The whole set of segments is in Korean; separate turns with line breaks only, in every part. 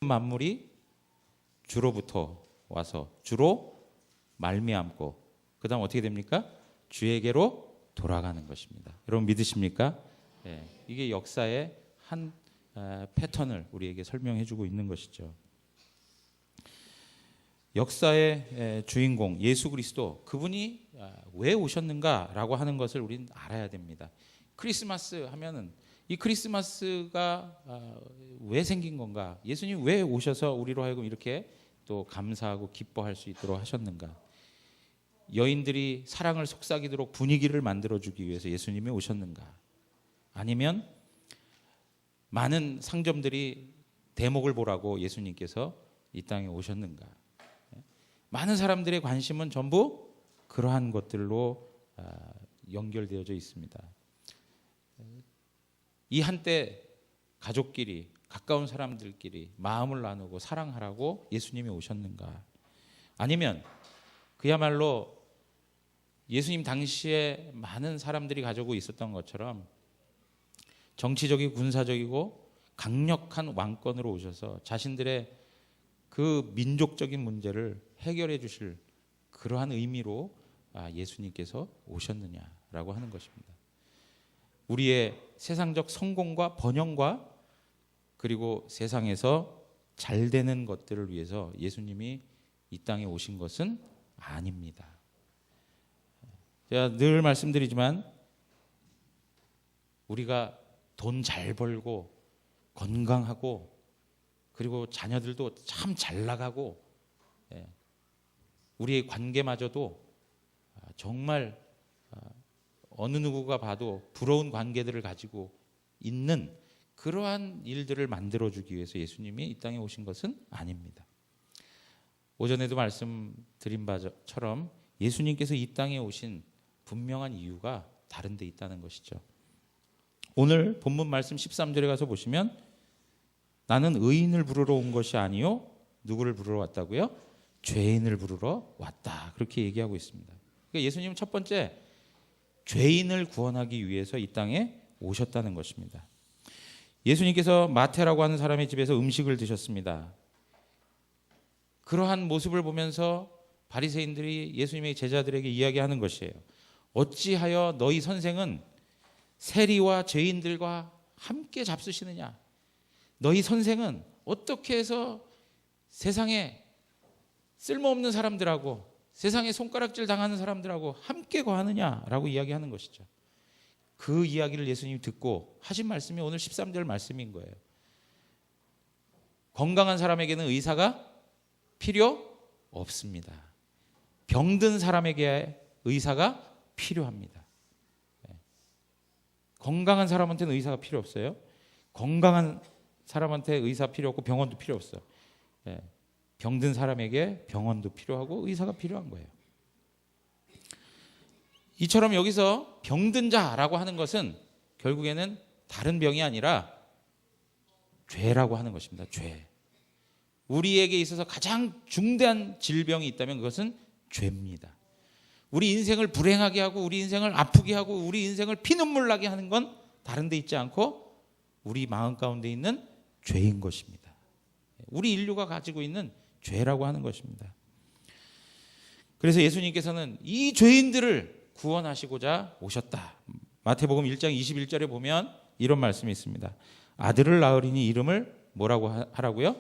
만물이 주로부터 와서 주로 말미암고 그다음 어떻게 됩니까? 주에게로 돌아가는 것입니다. 여러분 믿으십니까? 네, 이게 역사의 한 패턴을 우리에게 설명해주고 있는 것이죠. 역사의 주인공 예수 그리스도, 그분이 왜 오셨는가라고 하는 것을 우리는 알아야 됩니다. 크리스마스 하면은 이 크리스마스가 왜 생긴 건가? 예수님 왜 오셔서 우리로 하여금 이렇게 또 감사하고 기뻐할 수 있도록 하셨는가? 여인들이 사랑을 속삭이도록 분위기를 만들어주기 위해서 예수님이 오셨는가? 아니면 많은 상점들이 대목을 보라고 예수님께서 이 땅에 오셨는가? 많은 사람들의 관심은 전부 그러한 것들로 연결되어져 있습니다. 이 한때 가족끼리 가까운 사람들끼리 마음을 나누고 사랑하라고 예수님이 오셨는가? 아니면 그야말로 예수님 당시에 많은 사람들이 가지고 있었던 것처럼 정치적이고 군사적이고 강력한 왕권으로 오셔서 자신들의 그 민족적인 문제를 해결해 주실 그러한 의미로 예수님께서 오셨느냐라고 하는 것입니다. 우리의 세상적 성공과 번영과 그리고 세상에서 잘 되는 것들을 위해서 예수님이 이 땅에 오신 것은 아닙니다. 제가 늘 말씀드리지만 우리가 돈 잘 벌고 건강하고 그리고 자녀들도 참 잘 나가고 우리의 관계마저도 정말 어느 누구가 봐도 부러운 관계들을 가지고 있는 그러한 일들을 만들어주기 위해서 예수님이 이 땅에 오신 것은 아닙니다. 오전에도 말씀드린 바처럼 예수님께서 이 땅에 오신 분명한 이유가 다른 데 있다는 것이죠. 오늘 본문 말씀 13절에 가서 보시면 나는 의인을 부르러 온 것이 아니요 누구를 부르러 왔다고요? 죄인을 부르러 왔다. 그렇게 얘기하고 있습니다. 그러니까 예수님은 첫 번째 죄인을 구원하기 위해서 이 땅에 오셨다는 것입니다. 예수님께서 마태라고 하는 사람의 집에서 음식을 드셨습니다. 그러한 모습을 보면서 바리새인들이 예수님의 제자들에게 이야기하는 것이에요. 어찌하여 너희 선생은 세리와 죄인들과 함께 잡수시느냐? 너희 선생은 어떻게 해서 세상에 쓸모없는 사람들하고 세상에 손가락질 당하는 사람들하고 함께 거하느냐라고 이야기하는 것이죠. 그 이야기를 예수님이 듣고 하신 말씀이 오늘 13절 말씀인 거예요. 건강한 사람에게는 의사가 필요 없습니다. 병든 사람에게 의사가 필요합니다. 건강한 사람한테는 의사가 필요 없어요. 건강한 사람한테 의사 필요 없고 병원도 필요 없어요. 병든 사람에게 병원도 필요하고 의사가 필요한 거예요. 이처럼 여기서 병든 자라고 하는 것은 결국에는 다른 병이 아니라 죄라고 하는 것입니다. 죄. 우리에게 있어서 가장 중대한 질병이 있다면 그것은 죄입니다. 우리 인생을 불행하게 하고 우리 인생을 아프게 하고 우리 인생을 피눈물 나게 하는 건 다른 데 있지 않고 우리 마음 가운데 있는 죄인 것입니다. 우리 인류가 가지고 있는 죄라고 하는 것입니다. 그래서 예수님께서는 이 죄인들을 구원하시고자 오셨다. 마태복음 1장 21절에 보면 이런 말씀이 있습니다. 아들을 낳으리니 이름을 뭐라고 하라고요?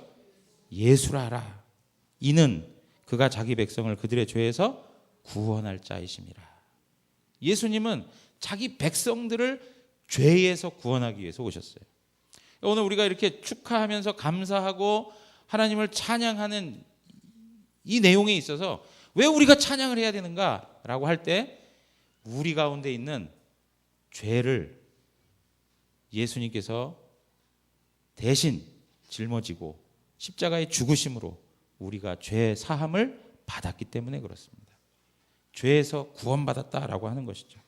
예수라 하라. 이는 그가 자기 백성을 그들의 죄에서 구원할 자이심이라. 예수님은 자기 백성들을 죄에서 구원하기 위해서 오셨어요. 오늘 우리가 이렇게 축하하면서 감사하고 하나님을 찬양하는 이 내용에 있어서 왜 우리가 찬양을 해야 되는가라고 할 때 우리 가운데 있는 죄를 예수님께서 대신 짊어지고 십자가의 죽으심으로 우리가 죄 사함을 받았기 때문에 그렇습니다. 죄에서 구원받았다라고 하는 것이죠.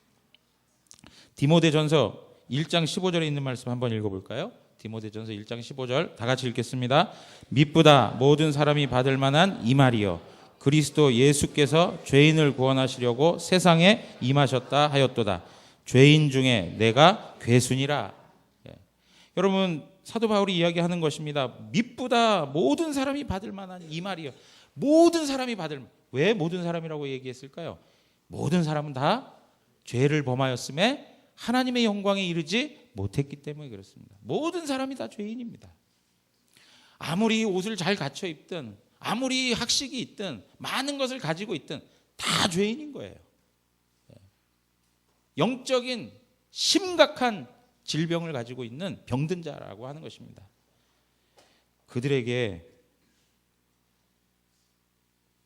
디모데전서 1장 15절에 있는 말씀 한번 읽어볼까요? 디모데전서 1장 15절 다 같이 읽겠습니다. 미쁘다 모든 사람이 받을 만한 이 말이요 그리스도 예수께서 죄인을 구원하시려고 세상에 임하셨다 하였도다. 죄인 중에 내가 괴순이라. 여러분 사도 바울이 이야기하는 것입니다. 미쁘다 모든 사람이 받을 만한 이 말이요. 모든 사람이 받을, 왜 모든 사람이라고 얘기했을까요? 모든 사람은 다 죄를 범하였음에 하나님의 영광에 이르지 못했기 때문에 그렇습니다. 모든 사람이 다 죄인입니다. 아무리 옷을 잘 갖춰 입든 아무리 학식이 있든 많은 것을 가지고 있든 다 죄인인 거예요. 영적인 심각한 질병을 가지고 있는 병든 자라고 하는 것입니다. 그들에게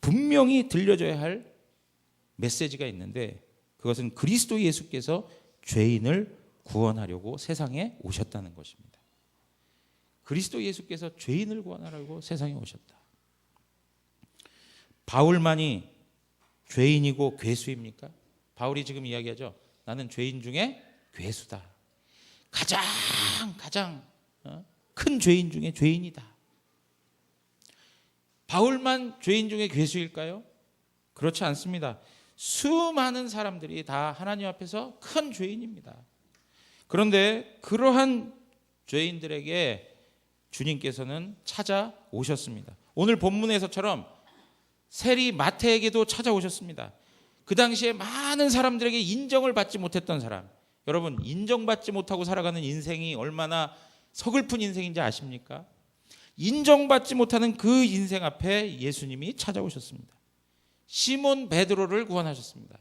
분명히 들려줘야 할 메시지가 있는데, 그것은 그리스도 예수께서 죄인을 구원하려고 세상에 오셨다는 것입니다. 그리스도 예수께서 죄인을 구원하려고 세상에 오셨다. 바울만이 죄인이고 괴수입니까? 바울이 지금 이야기하죠. 나는 죄인 중에 괴수다. 가장 큰 죄인 중에 죄인이다. 바울만 죄인 중에 괴수일까요? 그렇지 않습니다. 수많은 사람들이 다 하나님 앞에서 큰 죄인입니다. 그런데 그러한 죄인들에게 주님께서는 찾아오셨습니다. 오늘 본문에서처럼 세리 마태에게도 찾아오셨습니다. 그 당시에 많은 사람들에게 인정을 받지 못했던 사람, 여러분 인정받지 못하고 살아가는 인생이 얼마나 서글픈 인생인지 아십니까? 인정받지 못하는 그 인생 앞에 예수님이 찾아오셨습니다. 시몬 베드로를 구원하셨습니다.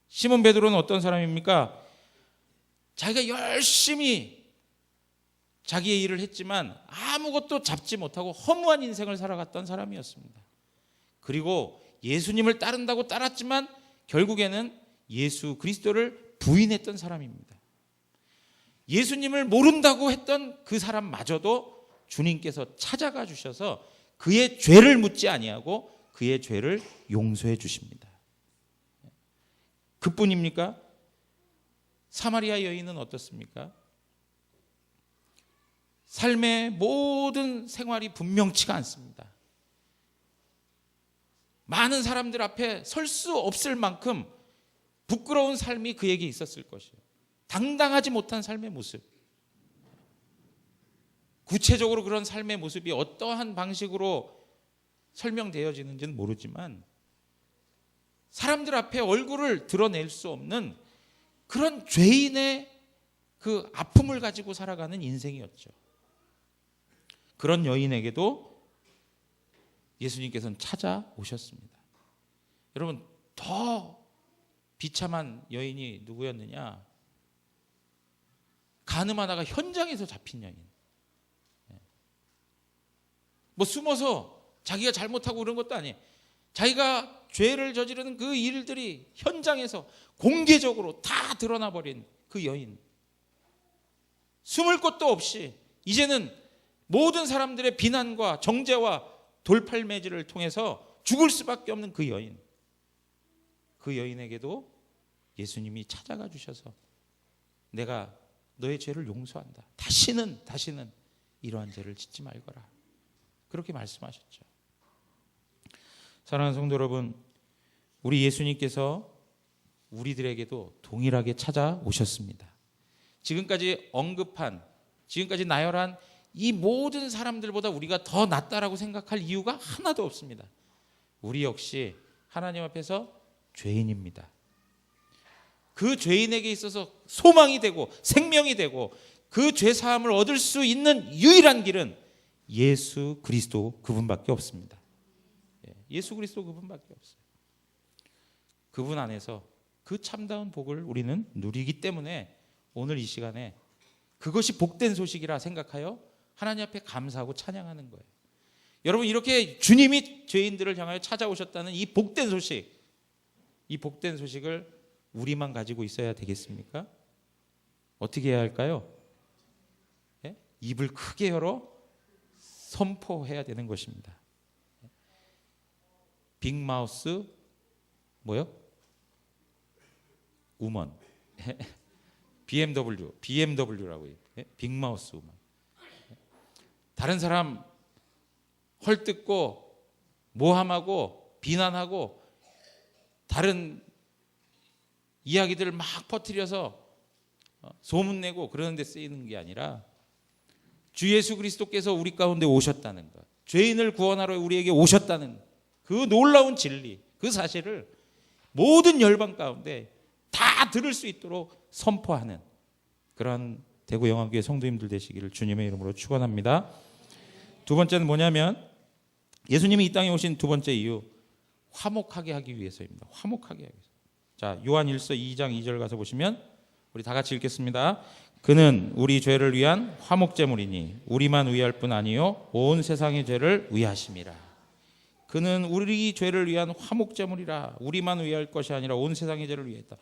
시몬 베드로는 어떤 사람입니까? 자기가 열심히 자기의 일을 했지만 아무것도 잡지 못하고 허무한 인생을 살아갔던 사람이었습니다. 그리고 예수님을 따른다고 따랐지만 결국에는 예수 그리스도를 부인했던 사람입니다. 예수님을 모른다고 했던 그 사람마저도 주님께서 찾아가 주셔서 그의 죄를 묻지 아니하고 그의 죄를 용서해 주십니다. 그뿐입니까? 사마리아 여인은 어떻습니까? 삶의 모든 생활이 분명치가 않습니다. 많은 사람들 앞에 설 수 없을 만큼 부끄러운 삶이 그에게 있었을 것이에요. 당당하지 못한 삶의 모습. 구체적으로 그런 삶의 모습이 어떠한 방식으로 설명되어지는지는 모르지만 사람들 앞에 얼굴을 드러낼 수 없는 그런 죄인의 그 아픔을 가지고 살아가는 인생이었죠. 그런 여인에게도 예수님께서는 찾아오셨습니다. 여러분, 더 비참한 여인이 누구였느냐? 가늠하다가 현장에서 잡힌 여인. 뭐 숨어서 자기가 잘못하고 그런 것도 아니에요. 자기가 죄를 저지르는 그 일들이 현장에서 공개적으로 다 드러나 버린 그 여인. 숨을 곳도 없이 이제는 모든 사람들의 비난과 정죄와 돌팔매질을 통해서 죽을 수밖에 없는 그 여인. 그 여인에게도 예수님이 찾아가 주셔서 내가 너의 죄를 용서한다. 다시는 이러한 죄를 짓지 말거라. 그렇게 말씀하셨죠. 사랑하는 성도 여러분, 우리 예수님께서 우리들에게도 동일하게 찾아오셨습니다. 지금까지 언급한, 지금까지 나열한 이 모든 사람들보다 우리가 더 낫다라고 생각할 이유가 하나도 없습니다. 우리 역시 하나님 앞에서 죄인입니다. 그 죄인에게 있어서 소망이 되고 생명이 되고 그 죄사함을 얻을 수 있는 유일한 길은 예수 그리스도 그분밖에 없습니다. 예수 그리스도 그분밖에 없어요. 그분 안에서 그 참다운 복을 우리는 누리기 때문에 오늘 이 시간에 그것이 복된 소식이라 생각하여 하나님 앞에 감사하고 찬양하는 거예요. 여러분, 이렇게 주님이 죄인들을 향하여 찾아오셨다는 이 복된 소식, 이 복된 소식을 우리만 가지고 있어야 되겠습니까? 어떻게 해야 할까요? 입을 크게 열어 선포해야 되는 것입니다. 빅마우스 뭐요? 우먼. BMW라고 해요. 빅마우스 우먼. 다른 사람 헐뜯고 모함하고 비난하고 다른 이야기들을 막 퍼뜨려서 소문내고 그러는 데 쓰이는 게 아니라 주 예수 그리스도께서 우리 가운데 오셨다는 것, 죄인을 구원하러 우리에게 오셨다는 그 놀라운 진리, 그 사실을 모든 열방 가운데 다 들을 수 있도록 선포하는 그런 대구 영암교회 성도님들 되시기를 주님의 이름으로 축원합니다. 두 번째는 뭐냐면 예수님이 이 땅에 오신 두 번째 이유, 화목하게 하기 위해서입니다. 화목하게 하기 위해서. 자, 요한일서 2장 2절 가서 보시면 우리 다 같이 읽겠습니다. 그는 우리 죄를 위한 화목제물이니 우리만 위할 뿐 아니요 온 세상의 죄를 위하심이라. 그는 우리 죄를 위한 화목제물이라. 우리만 위할 것이 아니라 온 세상의 죄를 위했다.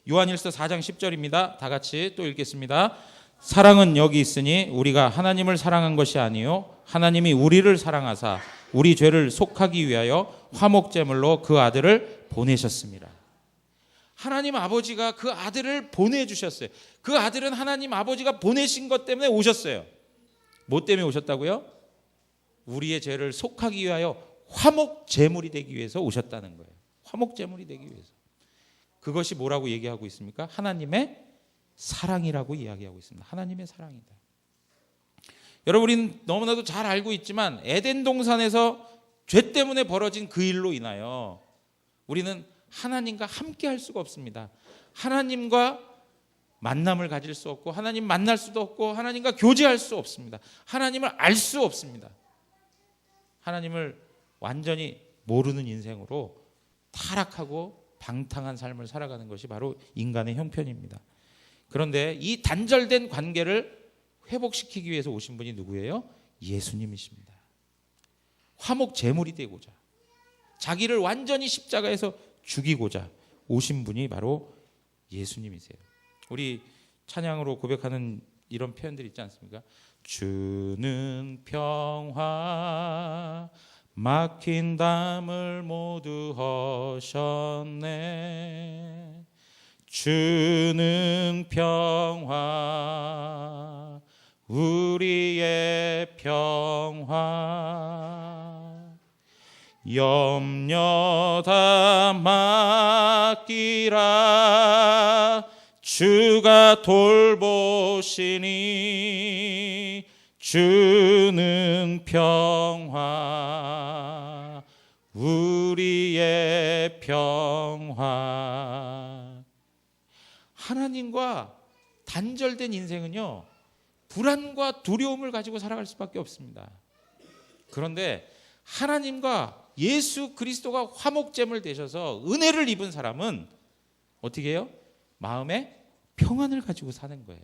요한일서 4장 10절입니다. 다 같이 또 읽겠습니다. 사랑은 여기 있으니 우리가 하나님을 사랑한 것이 아니요 하나님이 우리를 사랑하사 우리 죄를 속하기 위하여 화목제물로 그 아들을 보내셨습니다. 하나님 아버지가 그 아들을 보내주셨어요. 그 아들은 하나님 아버지가 보내신 것 때문에 오셨어요. 뭐 때문에 오셨다고요? 우리의 죄를 속하기 위하여 화목제물이 되기 위해서 오셨다는 거예요. 화목제물이 되기 위해서. 그것이 뭐라고 얘기하고 있습니까? 하나님의 사랑이라고 이야기하고 있습니다. 하나님의 사랑이다. 여러분, 우리는 너무나도 잘 알고 있지만 에덴 동산에서 죄 때문에 벌어진 그 일로 인하여 우리는 하나님과 함께 할 수가 없습니다. 하나님과 만남을 가질 수 없고 하나님 만날 수도 없고 하나님과 교제할 수 없습니다. 하나님을 알 수 없습니다. 하나님을 완전히 모르는 인생으로 타락하고 방탕한 삶을 살아가는 것이 바로 인간의 형편입니다. 그런데 이 단절된 관계를 회복시키기 위해서 오신 분이 누구예요? 예수님이십니다. 화목 제물이 되고자 자기를 완전히 십자가에서 죽이고자 오신 분이 바로 예수님이세요. 우리 찬양으로 고백하는 이런 표현들 있지 않습니까? 주는 평화 막힌 담을 모두 허셨네. 주는 평화 우리의 평화 염려 다 맡기라 주가 돌보시니 주는 평화 우리의 평화. 하나님과 단절된 인생은요 불안과 두려움을 가지고 살아갈 수밖에 없습니다. 그런데 하나님과 예수 그리스도가 화목제물 되셔서 은혜를 입은 사람은 어떻게 해요? 마음에 평안을 가지고 사는 거예요.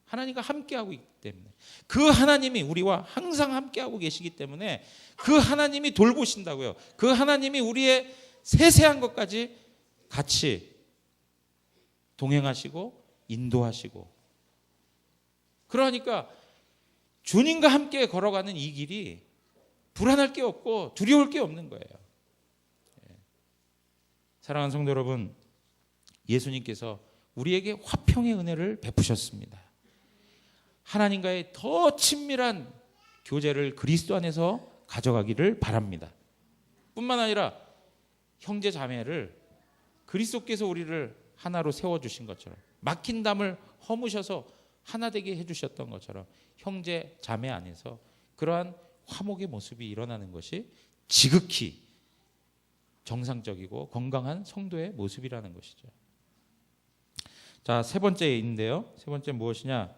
하나님과 함께하고 있기 때문에. 그 하나님이 우리와 항상 함께하고 계시기 때문에 그 하나님이 돌보신다고요. 그 하나님이 우리의 세세한 것까지 같이 동행하시고 인도하시고. 그러니까 주님과 함께 걸어가는 이 길이 불안할 게 없고 두려울 게 없는 거예요. 사랑하는 성도 여러분, 예수님께서 우리에게 화평의 은혜를 베푸셨습니다. 하나님과의 더 친밀한 교제를 그리스도 안에서 가져가기를 바랍니다. 뿐만 아니라 형제 자매를 그리스도께서 우리를 하나로 세워주신 것처럼 막힌 담을 허무셔서 하나 되게 해주셨던 것처럼 형제 자매 안에서 그러한 화목의 모습이 일어나는 것이 지극히 정상적이고 건강한 성도의 모습이라는 것이죠. 자, 세 번째인데요. 세 번째 무엇이냐?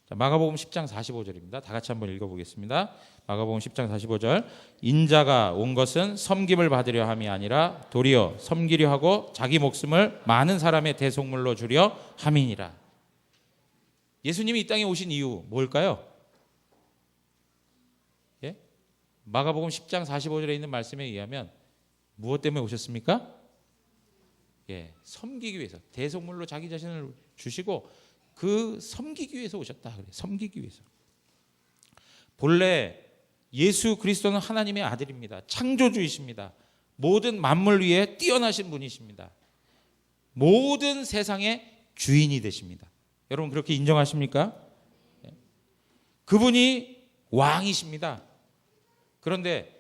자, 마가복음 10장 45절입니다. 다 같이 한번 읽어보겠습니다. 마가복음 10장 45절. 인자가 온 것은 섬김을 받으려 함이 아니라 도리어 섬기려 하고 자기 목숨을 많은 사람의 대속물로 주려 함이니라. 예수님이 이 땅에 오신 이유 뭘까요? 예? 마가복음 10장 45절에 있는 말씀에 의하면 무엇 때문에 오셨습니까? 예, 섬기기 위해서 대속물로 자기 자신을 주시고 그 섬기기 위해서 오셨다 그래요. 섬기기 위해서. 본래 예수 그리스도는 하나님의 아들입니다. 창조주이십니다. 모든 만물 위에 뛰어나신 분이십니다. 모든 세상의 주인이 되십니다. 여러분 그렇게 인정하십니까? 그분이 왕이십니다. 그런데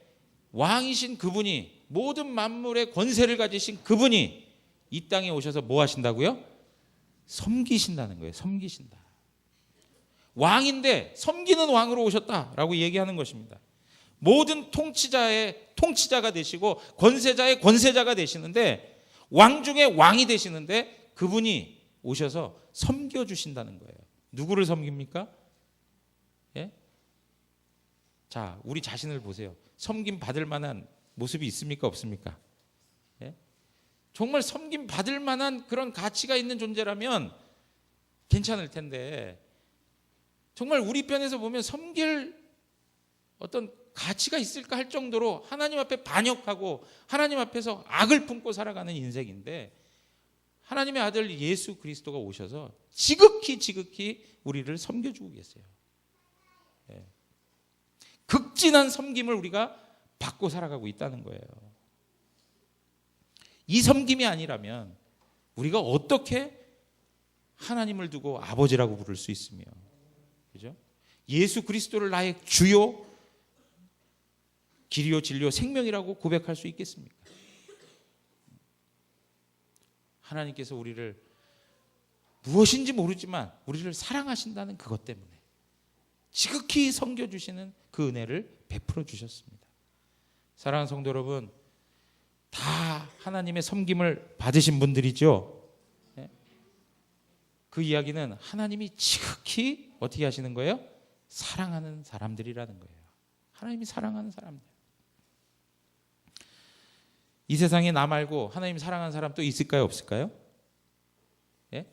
왕이신 그분이 모든 만물의 권세를 가지신 그분이 이 땅에 오셔서 뭐 하신다고요? 섬기신다는 거예요. 섬기신다. 왕인데 섬기는 왕으로 오셨다라고 얘기하는 것입니다. 모든 통치자의 통치자가 되시고 권세자의 권세자가 되시는데 왕 중에 왕이 되시는데 그분이 오셔서 섬겨주신다는 거예요. 누구를 섬깁니까? 예? 자, 우리 자신을 보세요. 섬김 받을 만한 모습이 있습니까? 없습니까? 예? 정말 섬김 받을 만한 그런 가치가 있는 존재라면 괜찮을 텐데 정말 우리 편에서 보면 섬길 어떤 가치가 있을까 할 정도로 하나님 앞에 반역하고 하나님 앞에서 악을 품고 살아가는 인생인데 하나님의 아들 예수 그리스도가 오셔서 지극히 우리를 섬겨주고 계세요. 예. 극진한 섬김을 우리가 받고 살아가고 있다는 거예요. 이 섬김이 아니라면 우리가 어떻게 하나님을 두고 아버지라고 부를 수 있으며, 그죠? 예수 그리스도를 나의 주요, 길이요, 진리요, 생명이라고 고백할 수 있겠습니까? 하나님께서 우리를 무엇인지 모르지만 우리를 사랑하신다는 그것 때문에 지극히 섬겨주시는 그 은혜를 베풀어 주셨습니다. 사랑하는 성도 여러분, 다 하나님의 섬김을 받으신 분들이죠. 그 이야기는 하나님이 지극히 어떻게 하시는 거예요? 사랑하는 사람들이라는 거예요. 하나님이 사랑하는 사람들. 이 세상에 나 말고 하나님 사랑하는 사람 또 있을까요? 없을까요? 예?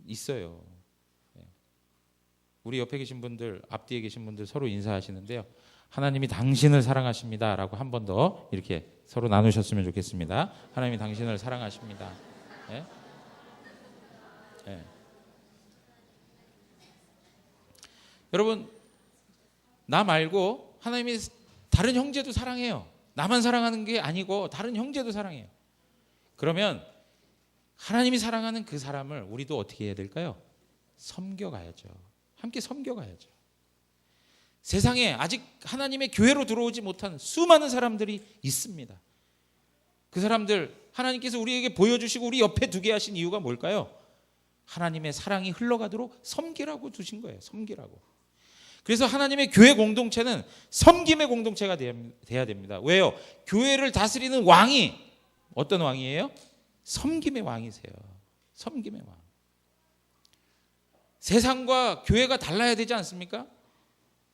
있어요. 예. 우리 옆에 계신 분들, 앞뒤에 계신 분들 서로 인사하시는데요. 하나님이 당신을 사랑하십니다 라고 한 번 더 이렇게 서로 나누셨으면 좋겠습니다. 하나님이 당신을 사랑하십니다. 예? 예. 여러분, 나 말고 하나님이 다른 형제도 사랑해요. 나만 사랑하는 게 아니고 다른 형제도 사랑해요. 그러면 하나님이 사랑하는 그 사람을 우리도 어떻게 해야 될까요? 섬겨가야죠. 함께 섬겨가야죠. 세상에 아직 하나님의 교회로 들어오지 못한 수많은 사람들이 있습니다. 그 사람들 하나님께서 우리에게 보여주시고 우리 옆에 두게 하신 이유가 뭘까요? 하나님의 사랑이 흘러가도록 섬기라고 두신 거예요. 섬기라고. 그래서 하나님의 교회 공동체는 섬김의 공동체가 돼야 됩니다. 왜요? 교회를 다스리는 왕이 어떤 왕이에요? 섬김의 왕이세요. 섬김의 왕. 세상과 교회가 달라야 되지 않습니까?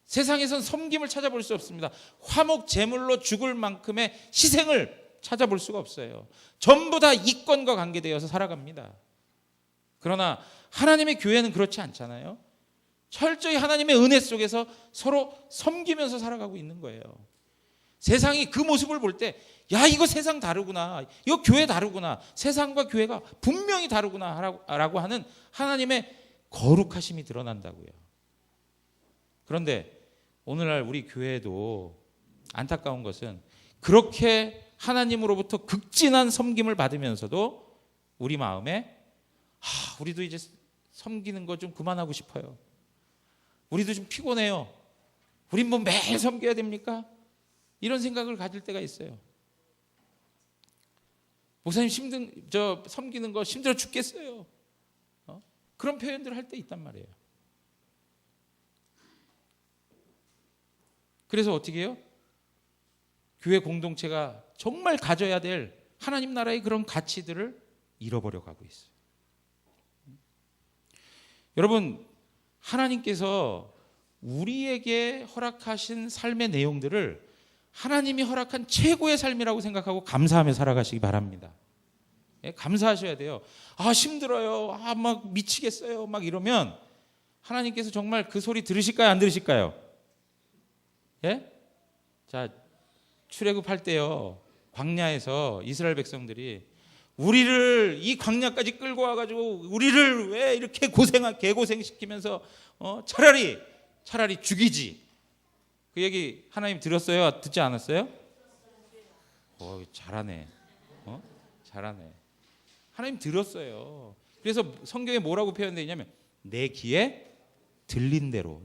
세상에선 섬김을 찾아볼 수 없습니다. 화목 제물로 죽을 만큼의 희생을 찾아볼 수가 없어요. 전부 다 이권과 관계되어서 살아갑니다. 그러나 하나님의 교회는 그렇지 않잖아요. 철저히 하나님의 은혜 속에서 서로 섬기면서 살아가고 있는 거예요. 세상이 그 모습을 볼 때, 야, 이거 세상 다르구나, 이거 교회 다르구나, 세상과 교회가 분명히 다르구나 라고 하는 하나님의 거룩하심이 드러난다고요. 그런데 오늘날 우리 교회도 안타까운 것은 그렇게 하나님으로부터 극진한 섬김을 받으면서도 우리 마음에 우리도 이제 섬기는 거 좀 그만하고 싶어요. 우리도 좀 피곤해요. 우린 뭐 매일 섬겨야 됩니까? 이런 생각을 가질 때가 있어요. 목사님 섬기는 거 힘들어 죽겠어요. 그런 표현들을 할 때 있단 말이에요. 그래서 어떻게 해요? 교회 공동체가 정말 가져야 될 하나님 나라의 그런 가치들을 잃어버려 가고 있어요. 여러분, 하나님께서 우리에게 허락하신 삶의 내용들을 하나님이 허락한 최고의 삶이라고 생각하고 감사하며 살아가시기 바랍니다. 예, 감사하셔야 돼요. 힘들어요. 막 미치겠어요. 막 이러면 하나님께서 정말 그 소리 들으실까요? 안 들으실까요? 예? 자, 출애굽할 때요, 광야에서 이스라엘 백성들이 우리를 이 광야까지 끌고 와가지고 우리를 왜 이렇게 개고생 시키면서 차라리 죽이지. 그 얘기 하나님 들었어요? 듣지 않았어요? 잘하네. 잘하네. 하나님 들었어요. 그래서 성경에 뭐라고 표현되어 있냐면 내 귀에 들린 대로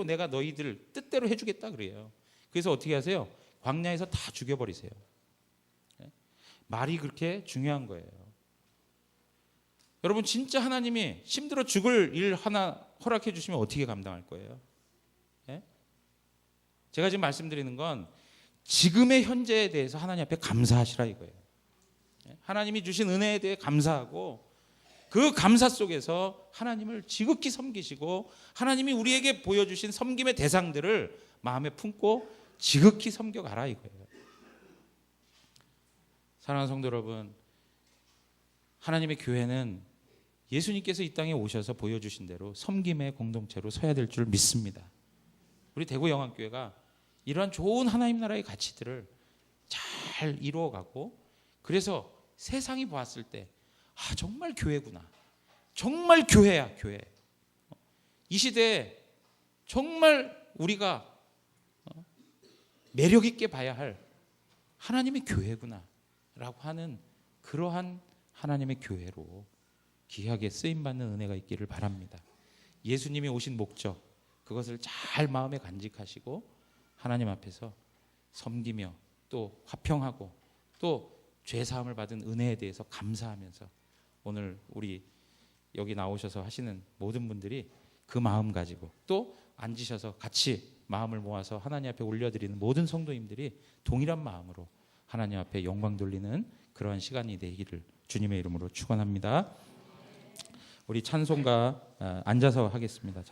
내가 너희들 뜻대로 해주겠다 그래요. 그래서 어떻게 하세요? 광야에서 다 죽여버리세요. 말이 그렇게 중요한 거예요. 여러분 진짜 하나님이 힘들어 죽을 일 하나 허락해 주시면 어떻게 감당할 거예요? 예? 제가 지금 말씀드리는 건 지금의 현재에 대해서 하나님 앞에 감사하시라 이거예요. 예? 하나님이 주신 은혜에 대해 감사하고 그 감사 속에서 하나님을 지극히 섬기시고 하나님이 우리에게 보여주신 섬김의 대상들을 마음에 품고 지극히 섬겨가라 이거예요. 사랑하는 성도 여러분, 하나님의 교회는 예수님께서 이 땅에 오셔서 보여주신 대로 섬김의 공동체로 서야 될 줄 믿습니다. 우리 대구 영안교회가 이러한 좋은 하나님 나라의 가치들을 잘 이루어가고 그래서 세상이 보았을 때 정말 교회구나. 정말 교회야 교회. 이 시대에 정말 우리가 매력 있게 봐야 할 하나님의 교회구나 라고 하는 그러한 하나님의 교회로 귀하게 쓰임받는 은혜가 있기를 바랍니다. 예수님이 오신 목적 그것을 잘 마음에 간직하시고 하나님 앞에서 섬기며 또 화평하고 또 죄사함을 받은 은혜에 대해서 감사하면서 오늘 우리 여기 나오셔서 하시는 모든 분들이 그 마음 가지고 또 앉으셔서 같이 마음을 모아서 하나님 앞에 올려드리는 모든 성도님들이 동일한 마음으로 하나님 앞에 영광 돌리는 그러한 시간이 되기를 주님의 이름으로 축원합니다. 우리 찬송가 앉아서 하겠습니다.